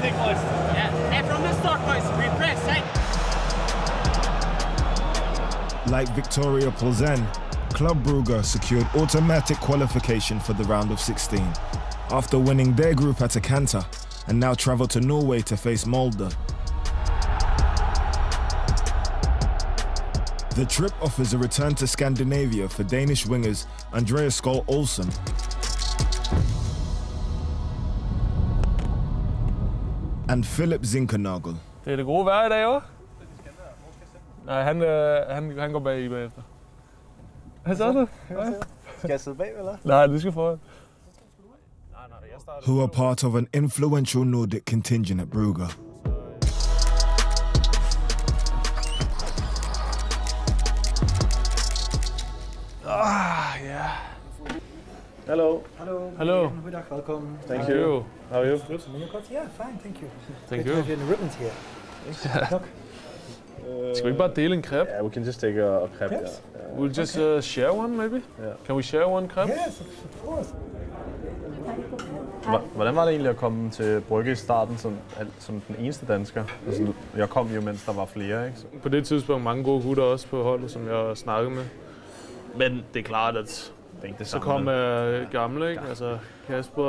big boys. Yeah. And from the start, boys, we press, hey? Like Victoria Plzen, Club Brugge secured automatic qualification for the round of 16 after winning their group at Atalanta and now travel to Norway to face Molde. The trip offers a return to Scandinavia for Danish wingers Andreas Skol Olsen and Philip Zinkernagel. Det er det gode vejr i dag, også? Nej, han går bag i bagefter. Hvad så du? Skal jeg sidde bag, eller? Nej, du skal foran. Who are part of an influential Nordic contingent at Brugge. Yeah. Hello. Hello. Hello. Goedendag, welcome. Thank you. How are you? Good. Yeah, fine, thank you. Thank Good you. to have you in the ribbons here. Look. Skal vi ikke bare dele en crepe? Yeah, we can just take a crepe. Yes. Yeah. We'll just share one, maybe? Yeah. Can we share one crepe? Yes, of course. Hvordan var det egentlig at komme til Brugge i starten som den eneste dansker? Altså, jeg kom jo, mens der var flere, ikke? På det tidspunkt mange gode gutter også på holdet, som jeg snakkede med. Men det er klart, at så kom gamle, ikke? Altså Kasper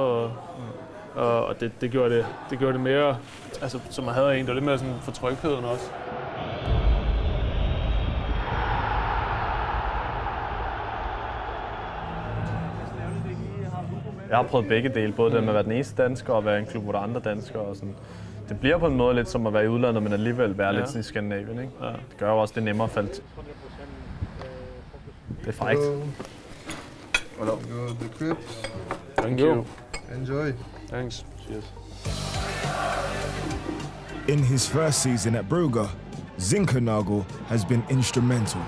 og det gjorde det mere, altså som man havde en, det var lidt mere sådan for trygheden også. Jeg har prøvet begge dele, både det med at være den eneste dansker og være i en klub, hvor der er andre danskere. Og sådan. Det bliver på en måde lidt som at være i udlandet, men alligevel være lidt sådan i Skandinavien, ikke? Ja. Det gør jo også det nemmere at falde til. Det er frækt. Hello. The crepes. Thank you. Enjoy. Thanks. Cheers. In his first season at Brugge, Zinkernagel has been instrumental.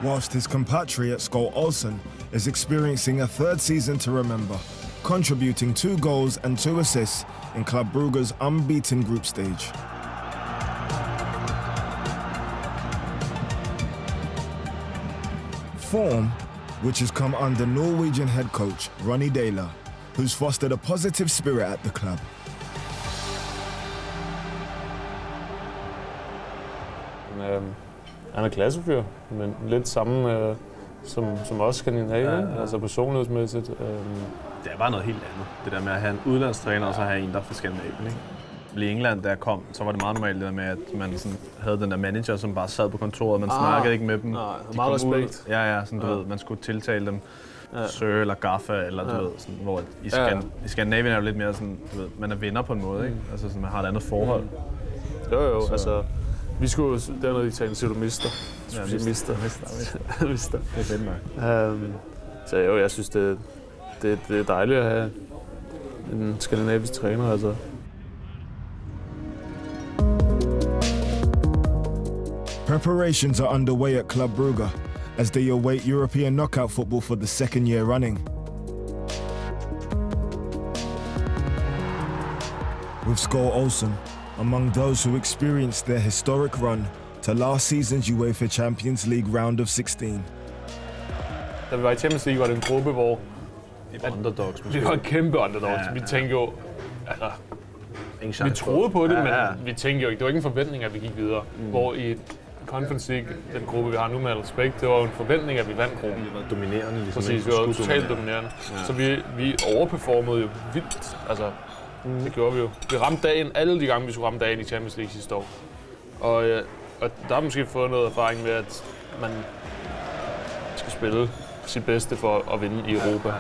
Whilst his compatriot Skol Olsen is experiencing a third season to remember, contributing 2 goals and 2 assists in Club Brugge's unbeaten group stage. Form, which has come under Norwegian head coach Ronny Deila, who's fostered a positive spirit at the club. Han er klassefyr, men lidt samme som også Skandinavien, altså personlighedsmæssigt. Det er bare noget helt andet. Det der med at have en udlandstræner og så have en, der er fra Skandinavien, ikke? I England, da jeg kom, så var det meget normalt det der med, at man sådan havde den der manager, som bare sad på kontoret, man snakkede ikke med dem. Nej, meget respekt. Ja, sådan, du ved, man skulle tiltale dem Sir eller Gaffa, eller du ved, sådan, hvor i Skandinavien er det lidt mere sådan, du ved, man er venner på en måde, ikke? Altså sådan, man har et andet forhold. Jo, altså, vi skulle dernede i Italien, siger du mister. Ja, mister. Det er fedt nok. Så jo, jeg synes, det er dejligt at have en skandinavisk træner, altså. Preparations are underway at Club Brugge as they await European knockout football for the 2nd year running. With Skol Olsen among those who experienced their historic run to last season's UEFA Champions League round of 16. Da vi var i Champions League, var det en gruppe, hvor underdogs, vi var kæmpe underdogs. Vi tænkte jo, altså, vi troede på det, men vi tænkte jo ikke, det var ikke en forventning, at vi gik videre. Hvor i Conference League, den gruppe vi har nu med respekt, det var jo en forventning, at vi vandt gruppen. Vi var dominerende ligesom. Præcis, vi var totalt dominerende. Ja. Så vi overperformede jo vildt, altså det gjorde vi jo. Vi ramte dagen, alle de gange vi skulle ramme dagen i Champions League sidste år. Og der har måske fået noget erfaring med, at man skal spille sit bedste for at vinde i Europa.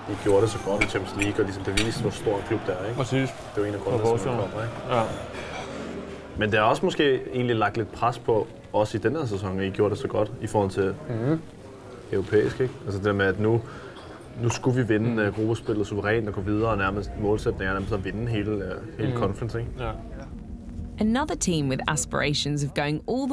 De gjorde det så godt i Champions League, og ligesom det viste, hvor stor en klub der er, ikke? Præcis. Det var en af grundene, som man kommer, ikke? Ja. Men det har også måske egentlig lagt lidt pres på, også i den her sæson, at I gjorde det så godt i forhold til europæisk, ikke? Altså det med, at nu skulle vi vinde gruppespillet suverænt og gå videre, og nærmest målsætningen er nærmest at vinde hele conference, ikke? Ja. Another team with aspirations of going all the